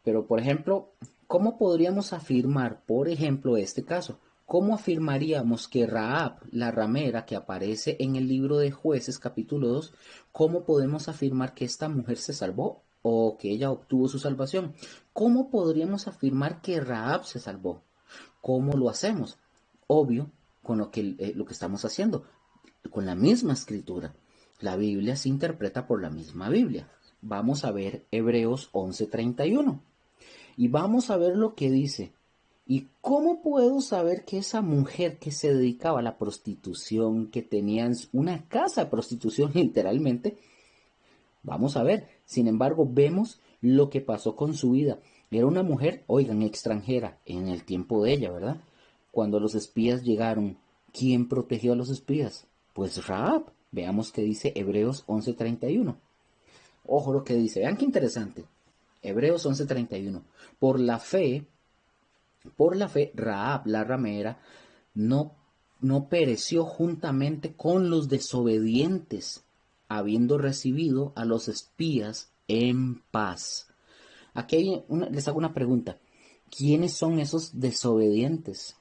pero por ejemplo, ¿cómo podríamos afirmar, por ejemplo, este caso? ¿Cómo afirmaríamos que Rahab, la ramera que aparece en el libro de Jueces capítulo 2, cómo podemos afirmar que esta mujer se salvó o que ella obtuvo su salvación? ¿Cómo podríamos afirmar que Rahab se salvó? ¿Cómo lo hacemos? Obvio, con lo que estamos haciendo, con la misma escritura. La Biblia se interpreta por la misma Biblia. Vamos a ver Hebreos 11:31. Y vamos a ver lo que dice. ¿Y cómo puedo saber que esa mujer que se dedicaba a la prostitución, que tenía una casa de prostitución literalmente? Vamos a ver. Sin embargo, vemos lo que pasó con su vida. Era una mujer, oigan, extranjera en el tiempo de ella, ¿verdad? Cuando los espías llegaron, ¿quién protegió a los espías? Pues Rahab. Veamos qué dice Hebreos 11:31. Ojo lo que dice. Vean qué interesante. Hebreos 11:31. Por la fe, Rahab, la ramera, no, no pereció juntamente con los desobedientes, habiendo recibido a los espías en paz. Aquí les hago una pregunta. ¿Quiénes son esos desobedientes?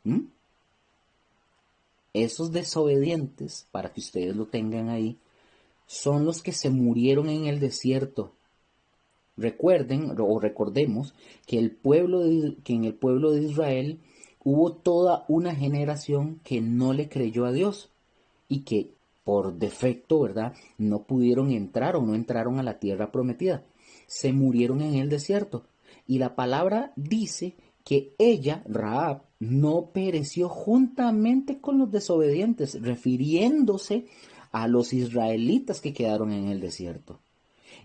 ¿Mm? Esos desobedientes, para que ustedes lo tengan ahí, son los que se murieron en el desierto. Recuerden o recordemos que en el pueblo de Israel hubo toda una generación que no le creyó a Dios y que por defecto, ¿verdad? No pudieron entrar o no entraron a la tierra prometida. Se murieron en el desierto. Y la palabra dice que ella, Rahab, no pereció juntamente con los desobedientes, refiriéndose a los israelitas que quedaron en el desierto.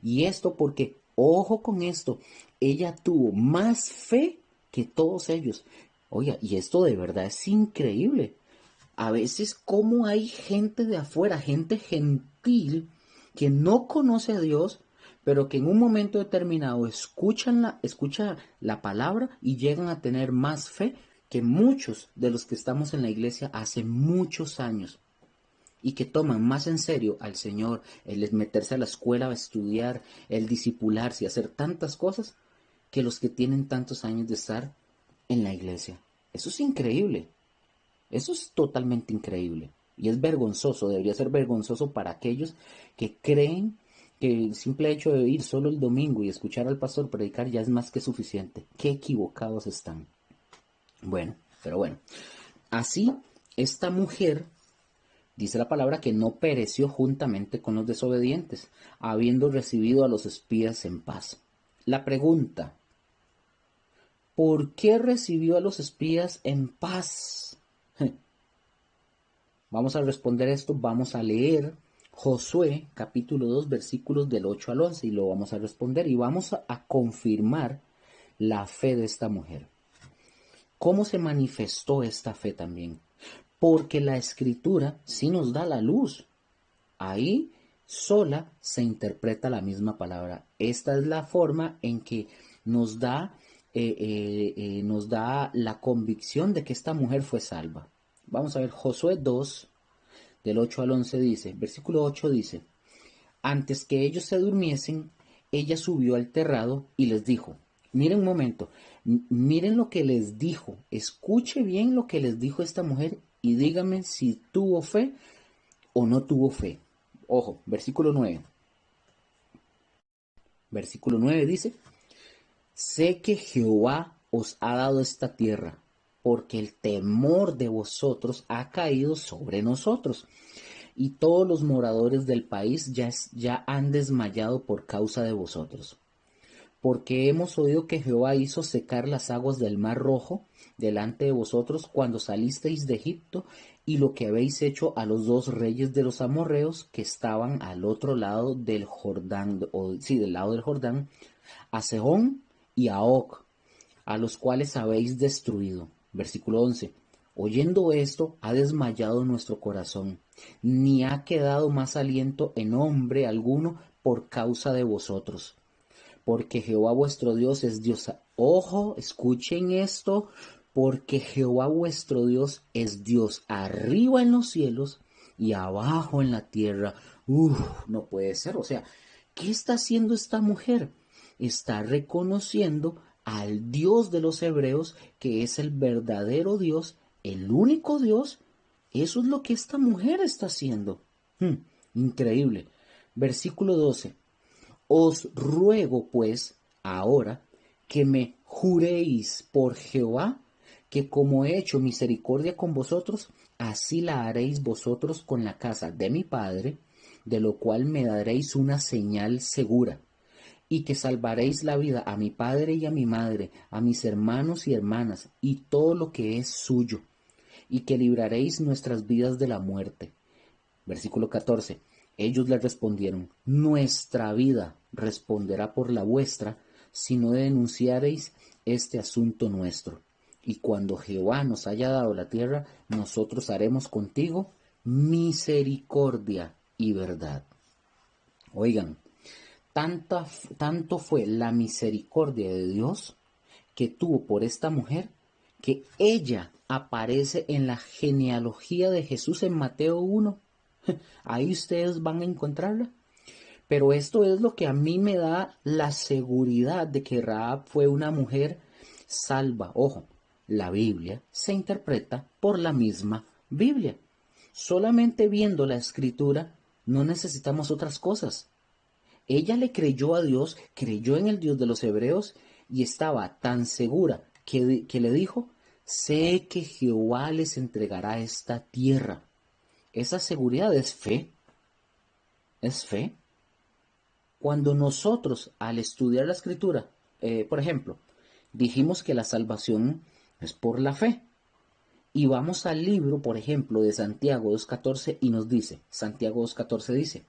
Y esto porque, ojo con esto, ella tuvo más fe que todos ellos. Oiga, y esto de verdad es increíble. A veces como hay gente de afuera, gente gentil, que no conoce a Dios, pero que en un momento determinado escucha la palabra y llegan a tener más fe que muchos de los que estamos en la iglesia hace muchos años y que toman más en serio al Señor, el meterse a la escuela a estudiar, el disipularse y hacer tantas cosas, que los que tienen tantos años de estar en la iglesia. Eso es increíble. Eso es totalmente increíble. Y es vergonzoso, debería ser vergonzoso para aquellos que creen que el simple hecho de ir solo el domingo y escuchar al pastor predicar ya es más que suficiente. Qué equivocados están. Bueno, pero bueno. Así, esta mujer dice la palabra que no pereció juntamente con los desobedientes, habiendo recibido a los espías en paz. La pregunta, ¿por qué recibió a los espías en paz? Vamos a responder esto, vamos a leer Josué capítulo 2 versículos del 8 al 11 y lo vamos a responder y vamos a confirmar la fe de esta mujer. ¿Cómo se manifestó esta fe también? Porque la escritura sí nos da la luz. Ahí sola se interpreta la misma palabra. Esta es la forma en que nos da la convicción de que esta mujer fue salva. Vamos a ver, Josué 2, del 8 al 11 dice, versículo 8 dice, antes que ellos se durmiesen, ella subió al terrado y les dijo, miren un momento, miren lo que les dijo, escuche bien lo que les dijo esta mujer y dígame si tuvo fe o no tuvo fe. Ojo, versículo 9. Versículo 9 dice, sé que Jehová os ha dado esta tierra, porque el temor de vosotros ha caído sobre nosotros, y todos los moradores del país ya han desmayado por causa de vosotros. Porque hemos oído que Jehová hizo secar las aguas del mar Rojo delante de vosotros cuando salisteis de Egipto, y lo que habéis hecho a los dos reyes de los amorreos que estaban al otro lado del Jordán, del lado del Jordán, a Sehón y a Og, a los cuales habéis destruido. Versículo 11. Oyendo esto, ha desmayado nuestro corazón, ni ha quedado más aliento en hombre alguno por causa de vosotros. Porque Jehová vuestro Dios es Dios. Ojo, escuchen esto, porque Jehová vuestro Dios es Dios arriba en los cielos y abajo en la tierra. No puede ser. O sea, ¿qué está haciendo esta mujer? Está reconociendo al Dios de los hebreos, que es el verdadero Dios, el único Dios. Eso es lo que esta mujer está haciendo. Increíble. Versículo 12. Os ruego, pues, ahora que me juréis por Jehová, que como he hecho misericordia con vosotros, así la haréis vosotros con la casa de mi padre, de lo cual me daréis una señal segura, y que salvaréis la vida a mi padre y a mi madre, a mis hermanos y hermanas, y todo lo que es suyo, y que libraréis nuestras vidas de la muerte. Versículo 14. Ellos le respondieron: nuestra vida responderá por la vuestra, si no denunciareis este asunto nuestro. Y cuando Jehová nos haya dado la tierra, nosotros haremos contigo misericordia y verdad. Oigan, tanto fue la misericordia de Dios que tuvo por esta mujer, que ella aparece en la genealogía de Jesús en Mateo 1. Ahí ustedes van a encontrarla. Pero esto es lo que a mí me da la seguridad de que Rahab fue una mujer salva. Ojo, la Biblia se interpreta por la misma Biblia. Solamente viendo la escritura no necesitamos otras cosas. Ella le creyó a Dios, creyó en el Dios de los hebreos y estaba tan segura que le dijo: sé que Jehová les entregará esta tierra. Esa seguridad es fe. Es fe. Cuando nosotros, al estudiar la escritura, por ejemplo, dijimos que la salvación es por la fe, y vamos al libro, por ejemplo, de Santiago 2.14 y nos dice, Santiago 2.14 dice: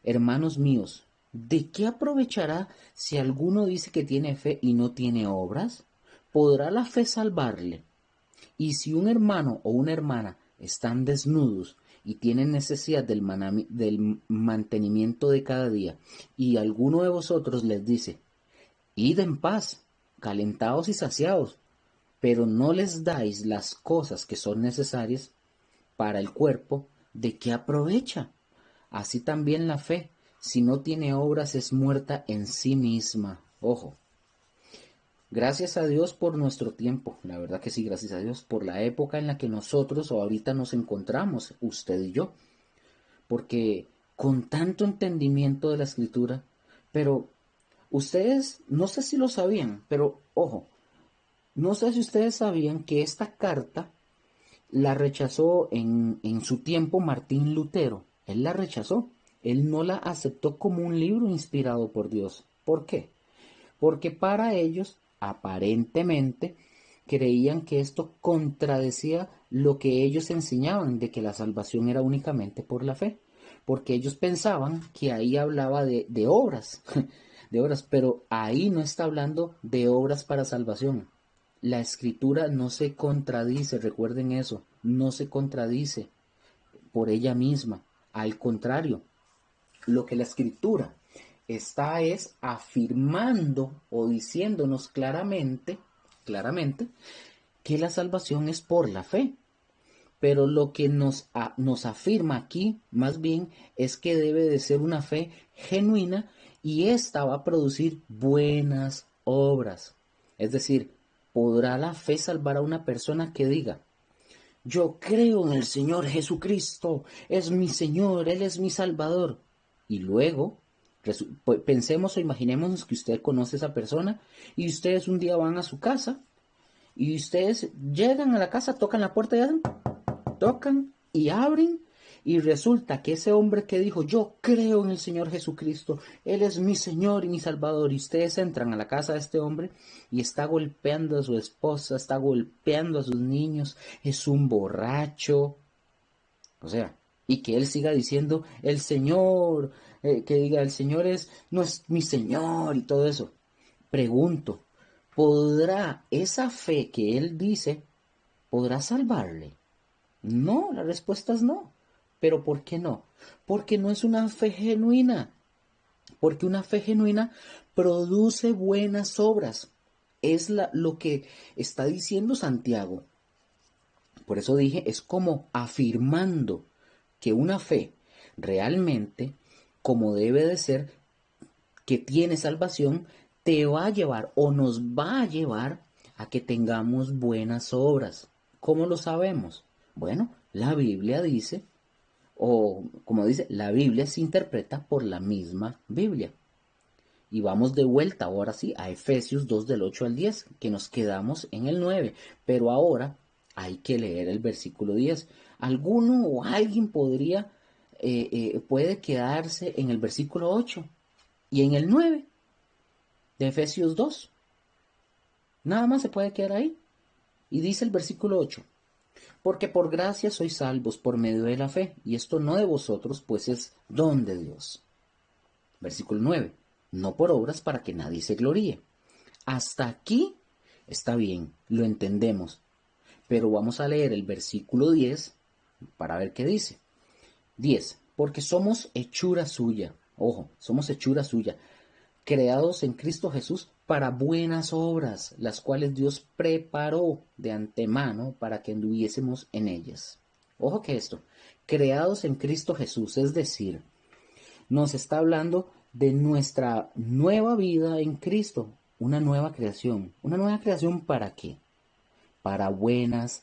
hermanos míos, ¿de qué aprovechará si alguno dice que tiene fe y no tiene obras? ¿Podrá la fe salvarle? Y si un hermano o una hermana están desnudos y tienen necesidad del mantenimiento de cada día, y alguno de vosotros les dice: id en paz, calentados y saciados, pero no les dais las cosas que son necesarias para el cuerpo, ¿de qué aprovecha? Así también la fe, si no tiene obras, es muerta en sí misma. Ojo. Gracias a Dios por nuestro tiempo, la verdad que sí, gracias a Dios por la época en la que nosotros o ahorita nos encontramos, usted y yo, porque con tanto entendimiento de la escritura, pero ustedes, no sé si lo sabían, pero ojo, no sé si ustedes sabían que esta carta la rechazó en su tiempo Martín Lutero. Él la rechazó, él no la aceptó como un libro inspirado por Dios. ¿Por qué? Porque para ellos, aparentemente, creían que esto contradecía lo que ellos enseñaban, de que la salvación era únicamente por la fe, porque ellos pensaban que ahí hablaba de obras, de obras, pero ahí no está hablando de obras para salvación. La escritura no se contradice, recuerden eso, no se contradice por ella misma, al contrario, lo que la escritura está es afirmando o diciéndonos claramente, que la salvación es por la fe. Pero lo que nos afirma aquí, más bien, es que debe de ser una fe genuina, y esta va a producir buenas obras. Es decir, ¿podrá la fe salvar a una persona que diga: yo creo en el Señor Jesucristo, es mi Señor, Él es mi Salvador? Y luego, pensemos o imaginemos que usted conoce a esa persona y ustedes un día van a su casa y ustedes llegan a la casa, tocan la puerta y hacen, tocan y abren, y resulta que ese hombre que dijo: yo creo en el Señor Jesucristo, Él es mi Señor y mi Salvador, y ustedes entran a la casa de este hombre y está golpeando a su esposa, está golpeando a sus niños, es un borracho, o sea, y que él siga diciendo el Señor, que diga el Señor no es mi Señor y todo eso. Pregunto, ¿podrá esa fe que él dice, podrá salvarle? No, la respuesta es no. ¿Pero por qué no? Porque no es una fe genuina. Porque una fe genuina produce buenas obras. Es lo que está diciendo Santiago. Por eso dije, es como afirmando que una fe realmente, como debe de ser, que tiene salvación, te va a llevar o nos va a llevar a que tengamos buenas obras. ¿Cómo lo sabemos? Bueno, la Biblia dice, o como dice, la Biblia se interpreta por la misma Biblia. Y vamos de vuelta ahora sí a Efesios 2 del 8 al 10, que nos quedamos en el 9. Pero ahora hay que leer el versículo 10. ¿Alguno o alguien puede quedarse en el versículo 8 y en el 9 de Efesios 2? Nada más se puede quedar ahí. Y dice el versículo 8: porque por gracia sois salvos por medio de la fe, y esto no de vosotros, pues es don de Dios. Versículo 9: no por obras para que nadie se gloríe. Hasta aquí está bien, lo entendemos. Pero vamos a leer el versículo 10 para ver qué dice. 10. Porque somos hechura suya. Ojo, somos hechura suya, creados en Cristo Jesús para buenas obras, las cuales Dios preparó de antemano para que anduviésemos en ellas. Ojo que esto, creados en Cristo Jesús, es decir, nos está hablando de nuestra nueva vida en Cristo, una nueva creación. ¿Una nueva creación para qué? Para buenas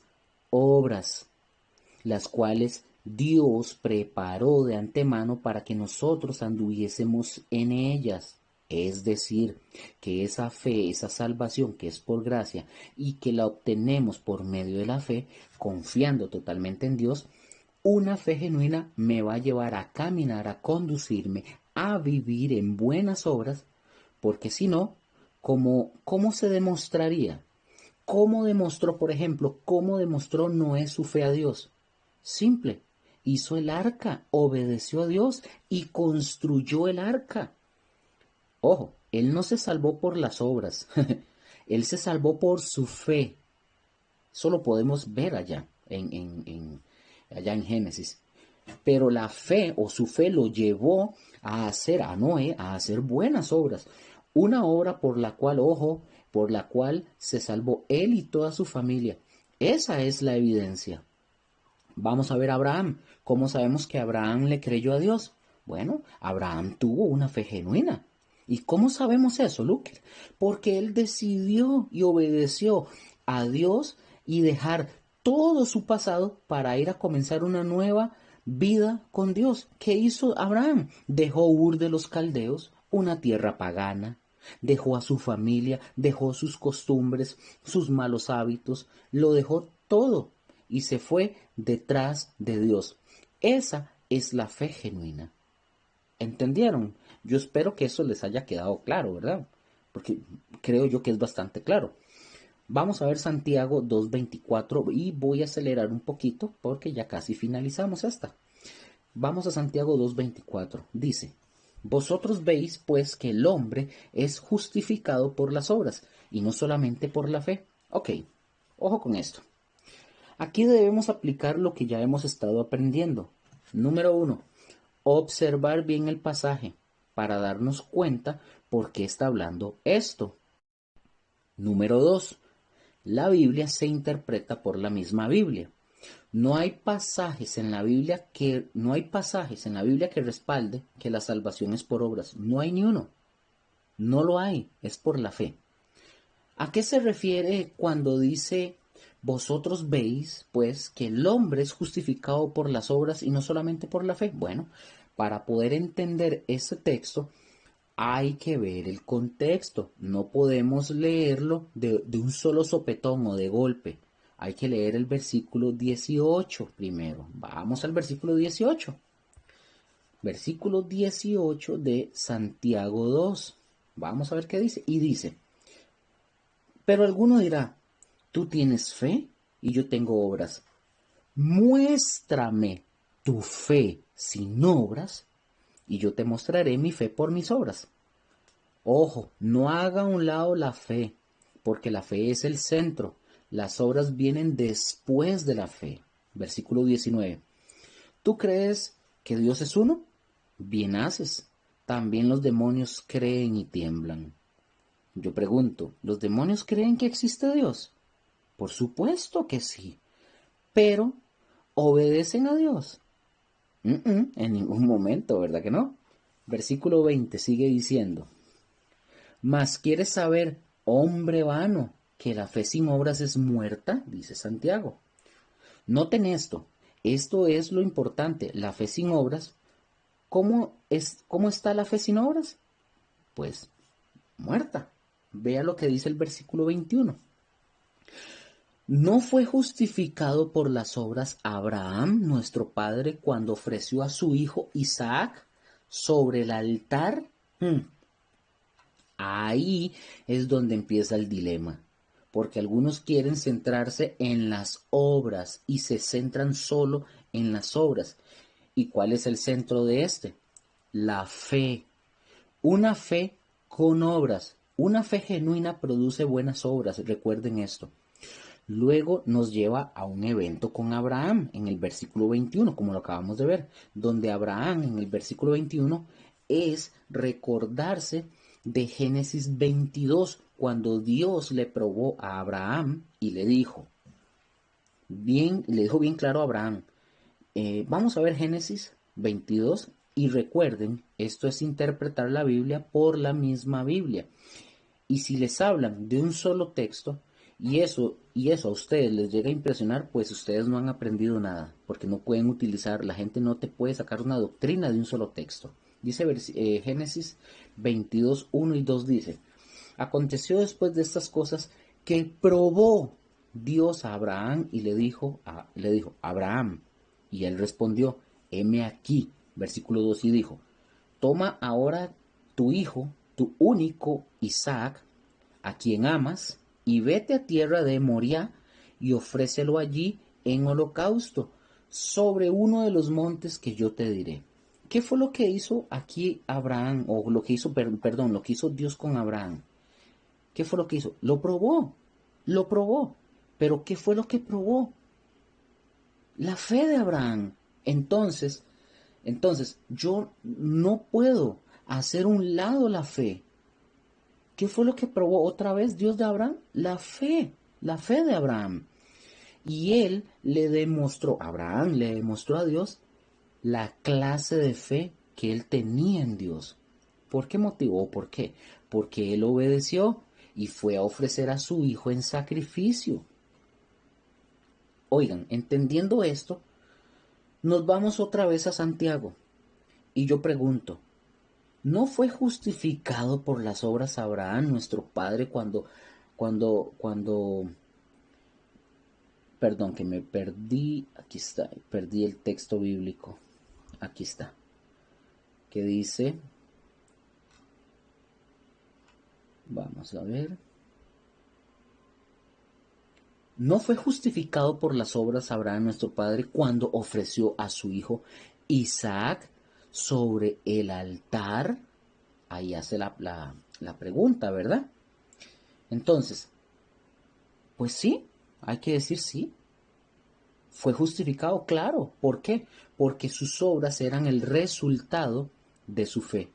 obras, las cuales Dios preparó de antemano para que nosotros anduviésemos en ellas. Es decir, que esa fe, esa salvación que es por gracia y que la obtenemos por medio de la fe, confiando totalmente en Dios, una fe genuina me va a llevar a caminar, a conducirme, a vivir en buenas obras, porque si no, ¿cómo se demostraría? ¿Cómo demostró, por ejemplo, cómo demostró Noé su fe a Dios? Simple, hizo el arca, obedeció a Dios y construyó el arca. Ojo, él no se salvó por las obras, él se salvó por su fe. Eso lo podemos ver allá en Génesis. Pero la fe o su fe lo llevó a Noé, a hacer buenas obras. Una obra por la cual, ojo, por la cual se salvó él y toda su familia. Esa es la evidencia. Vamos a ver a Abraham. ¿Cómo sabemos que Abraham le creyó a Dios? Bueno, Abraham tuvo una fe genuina. ¿Y cómo sabemos eso, Luke? Porque él decidió y obedeció a Dios y dejar todo su pasado para ir a comenzar una nueva vida con Dios. ¿Qué hizo Abraham? Dejó Ur de los Caldeos, una tierra pagana. Dejó a su familia, dejó sus costumbres, sus malos hábitos, lo dejó todo y se fue detrás de Dios. Esa es la fe genuina. ¿Entendieron? Yo espero que eso les haya quedado claro, ¿verdad? Porque creo yo que es bastante claro. Vamos a ver Santiago 2.24 y voy a acelerar un poquito porque ya casi finalizamos esta. Vamos a Santiago 2.24. Dice: vosotros veis pues que el hombre es justificado por las obras y no solamente por la fe. Ok, ojo con esto. Aquí debemos aplicar lo que ya hemos estado aprendiendo. Número 1. Observar bien el pasaje para darnos cuenta por qué está hablando esto. Número 2. La Biblia se interpreta por la misma Biblia. No hay pasajes en la Biblia que respalde que la salvación es por obras. No hay ni uno. No lo hay, es por la fe. ¿A qué se refiere cuando dice vosotros veis, pues, que el hombre es justificado por las obras y no solamente por la fe? Bueno, para poder entender ese texto hay que ver el contexto. No podemos leerlo de un solo sopetón o de golpe. Hay que leer el versículo 18 primero. Vamos al versículo 18. Versículo 18 de Santiago 2. Vamos a ver qué dice. Y dice: pero alguno dirá, tú tienes fe y yo tengo obras. Muéstrame tu fe sin obras y yo te mostraré mi fe por mis obras. Ojo, no haga a un lado la fe, porque la fe es el centro. Las obras vienen después de la fe. Versículo 19. ¿Tú crees que Dios es uno? Bien haces. También los demonios creen y tiemblan. Yo pregunto, ¿los demonios creen que existe Dios? Por supuesto que sí, pero ¿obedecen a Dios? En ningún momento, ¿verdad que no? Versículo 20 sigue diciendo, ¿mas quieres saber, hombre vano, que la fe sin obras es muerta? Dice Santiago. Noten esto es lo importante, la fe sin obras. ¿Cómo está la fe sin obras? Pues muerta. Vea lo que dice el versículo 21. ¿No fue justificado por las obras Abraham, nuestro padre, cuando ofreció a su hijo Isaac sobre el altar? Ahí es donde empieza el dilema, porque algunos quieren centrarse en las obras y se centran solo en las obras. ¿Y cuál es el centro de este? La fe. Una fe con obras. Una fe genuina produce buenas obras, recuerden esto. Luego nos lleva a un evento con Abraham en el versículo 21, como lo acabamos de ver, donde Abraham en el versículo 21 es recordarse de Génesis 22, cuando Dios le probó a Abraham y le dijo bien claro a Abraham, vamos a ver Génesis 22 y recuerden, esto es interpretar la Biblia por la misma Biblia. Y si les hablan de un solo texto y eso a ustedes les llega a impresionar, pues ustedes no han aprendido nada, porque no pueden utilizar, la gente no te puede sacar una doctrina de un solo texto. Dice Génesis 22, 1 y 2 dice, aconteció después de estas cosas que probó Dios a Abraham y le dijo, Abraham, y él respondió, heme aquí, versículo 2 y dijo, toma ahora tu hijo, tu único Isaac, a quien amas, y vete a tierra de Moriah y ofrécelo allí en holocausto, sobre uno de los montes que yo te diré. ¿Qué fue lo que hizo aquí Abraham, o lo que hizo, perdón, lo que hizo Dios con Abraham? ¿Qué fue lo que hizo? Lo probó. Pero ¿qué fue lo que probó? La fe de Abraham. Entonces, yo no puedo hacer un lado la fe. ¿Qué fue lo que probó otra vez Dios de Abraham? La fe de Abraham. Y Abraham le demostró a Dios la clase de fe que él tenía en Dios. ¿Por qué motivo? ¿Por qué? Porque él obedeció y fue a ofrecer a su hijo en sacrificio. Oigan, entendiendo esto, nos vamos otra vez a Santiago. Y yo pregunto, ¿no fue justificado por las obras Abraham, nuestro padre, cuando, perdón, que me perdí, aquí está, perdí el texto bíblico, aquí está, que dice, vamos a ver, ¿no fue justificado por las obras Abraham, nuestro padre, cuando ofreció a su hijo Isaac sobre el altar? Ahí hace la pregunta, ¿verdad? Entonces, pues sí, hay que decir sí. Fue justificado, claro. ¿Por qué? Porque sus obras eran el resultado de su fe.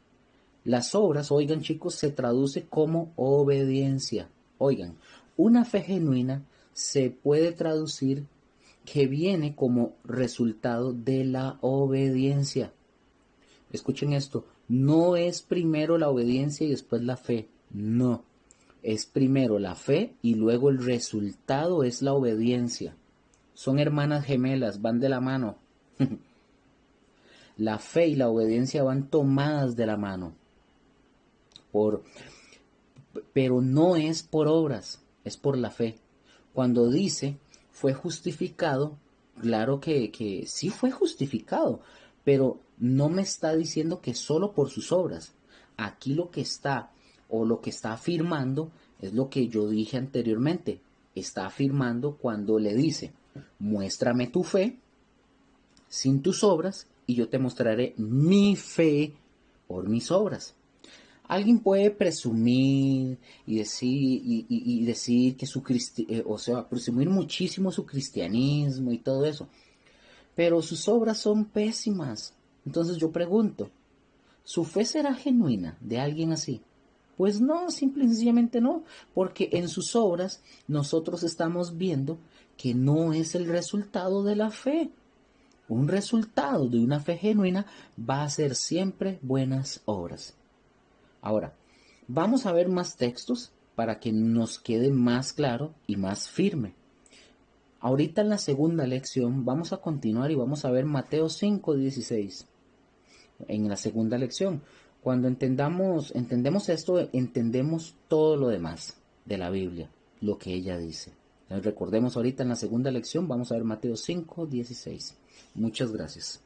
Las obras, oigan chicos, se traduce como obediencia. Oigan, una fe genuina se puede traducir que viene como resultado de la obediencia. Escuchen esto, no es primero la obediencia y después la fe. No, es primero la fe y luego el resultado es la obediencia. Son hermanas gemelas, van de la mano. La fe y la obediencia van tomadas de la mano. Pero no es por obras, es por la fe. Cuando dice fue justificado, claro que sí fue justificado, pero no me está diciendo que solo por sus obras. Aquí lo que está o lo que está afirmando es lo que yo dije anteriormente. Está afirmando cuando le dice, muéstrame tu fe sin tus obras y yo te mostraré mi fe por mis obras. Alguien puede presumir y decir, y decir que o sea, presumir muchísimo su cristianismo y todo eso, pero sus obras son pésimas. Entonces yo pregunto, ¿su fe será genuina de alguien así? Pues no, simple y sencillamente no, porque en sus obras nosotros estamos viendo que no es el resultado de la fe. Un resultado de una fe genuina va a ser siempre buenas obras. Ahora, vamos a ver más textos para que nos quede más claro y más firme. Ahorita en la segunda lección vamos a continuar y vamos a ver Mateo 5:16. En la segunda lección, cuando entendemos esto, entendemos todo lo demás de la Biblia, lo que ella dice. Entonces, recordemos ahorita en la segunda lección, vamos a ver Mateo 5:16. Muchas gracias.